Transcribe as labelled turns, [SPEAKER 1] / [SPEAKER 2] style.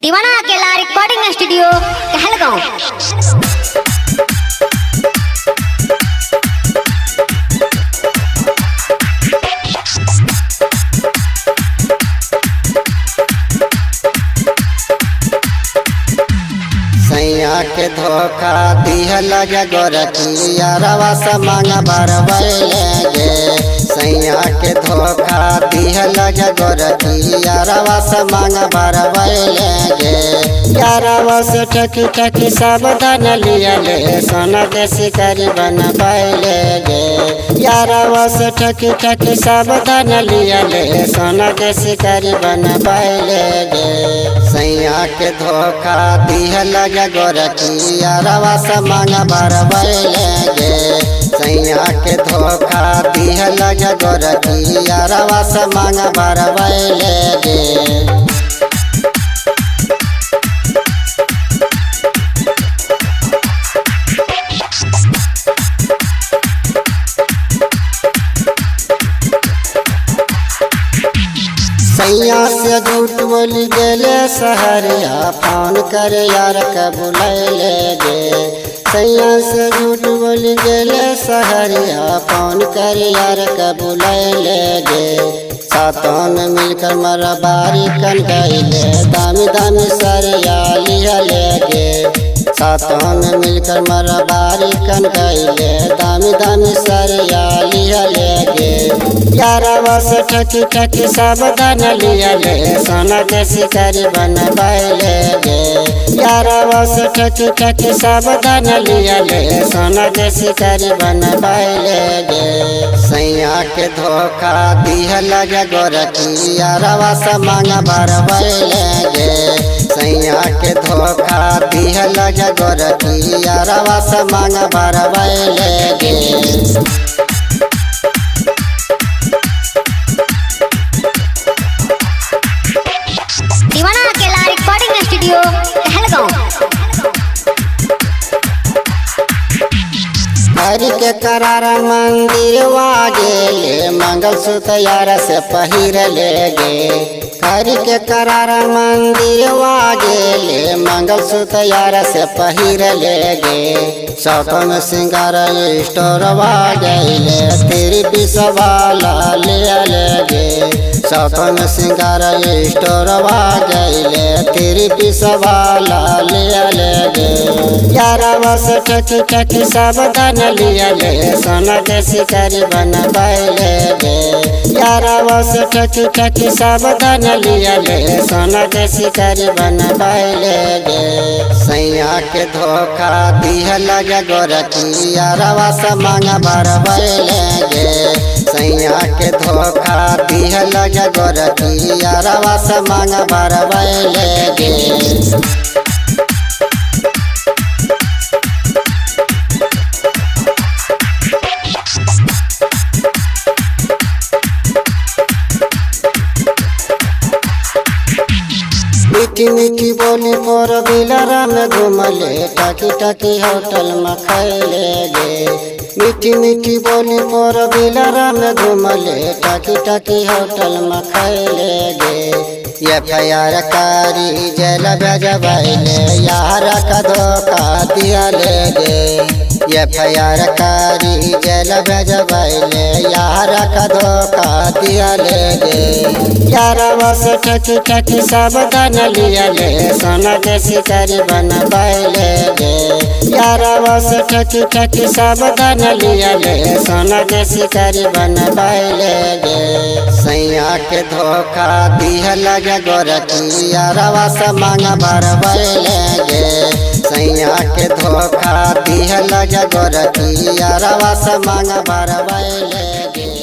[SPEAKER 1] दीवाना अकेला recording studio Kahalgaon.
[SPEAKER 2] सैया के धोखा दिहल गोरखिया रवा समांग भरवैले गे। सैया के धोखा दिहल गोरखिया रवा समांग भरवैले गे। यारवा से ठकी ठकी सब धन लियले सोना के शिकारी बनवैले गे। यारवा से ठकी ठकी सब धन लियले सोना के शिकारी बनवैले गे। सैया के धोखा दिहल गोरखिया रवा समांग भरवैले गे। सैया के धोखा दिहल गोरखिया रवा समांग भरवैले गे। सैया से झूठ बोली गेले सहरिया फोन कर यार के बुलैले गे। सैया से झूठ बोली गेले सहरिया फोन कर यार के बुलैले गे। सातों में मिलकर मरा बारी कन गईले दामी दामी सरिया लिहले गे। सातों में मिलकर मरा बारी कन गईले दामी दामी सरिया लिहले गे। यारवा से ठकी ठकी सब धन लियले सोना के शिकारी बनवैले गे। यारवा से ठकी ठकी सब धन लियले सोना के शिकारी बनवैले गे। सैया के धोखा दिहल गोरखिया रवा समांग भरवैले गे। सैया के धोखा दिहल गोरखिया रवा समांग भरवैले गे।
[SPEAKER 1] दीवाना अकेला रिकॉर्डिंग स्टूडियो कहलगांव।
[SPEAKER 2] हरि के करार मंदिर गेले मंगलसूत्र यार से पहिर ले गे। हरि के करार मंदिर गेले मंगलसूत्र यार से पहिर ले गे। सौतन सिंगार स्टोर गईले तेरी पिसवाला ले गे। सौतन सिंगार स्टोर गईले तेरी पिसवाला ले गे। यारवा से ठकी ठकी सब धन लियले सोना के शिकारी बनवैले गे। यारवा से ठकी ठकी सब धन लियले सोना के शिकारी बनवैले गे। सैया के धोखा दिहल गोरखिया रवा समांग भरवैले गे। सैया के धोखा दिहल गोरखिया रवा समांग भरवैले गे। मीठी मीठी बोली मोर बिलरा में घूमले टाकी टाकी होटल में खैले गे। मीठी मीठी बोली मोर बिलरा में घूमले टाकी टाकी होटल में खैले गे। FIR कारी जेल भेजबैले यार का धोखा दिहले गे। FIR कारी जेल भेजबैले यार का धोखा दिहले गे। यारवा से ठकी ठकी सब धन लियले सोना के शिकारी बनवैले गे। यारवा से ठकी ठकी सब धन लियले सोना के शिकारी बनवैले गे। सैया के धोखा दिहल गोरखिया रवा समांग भरवैले गे। सैया के धोखा दिहल गोरखिया रवा समांग भरवैले गे।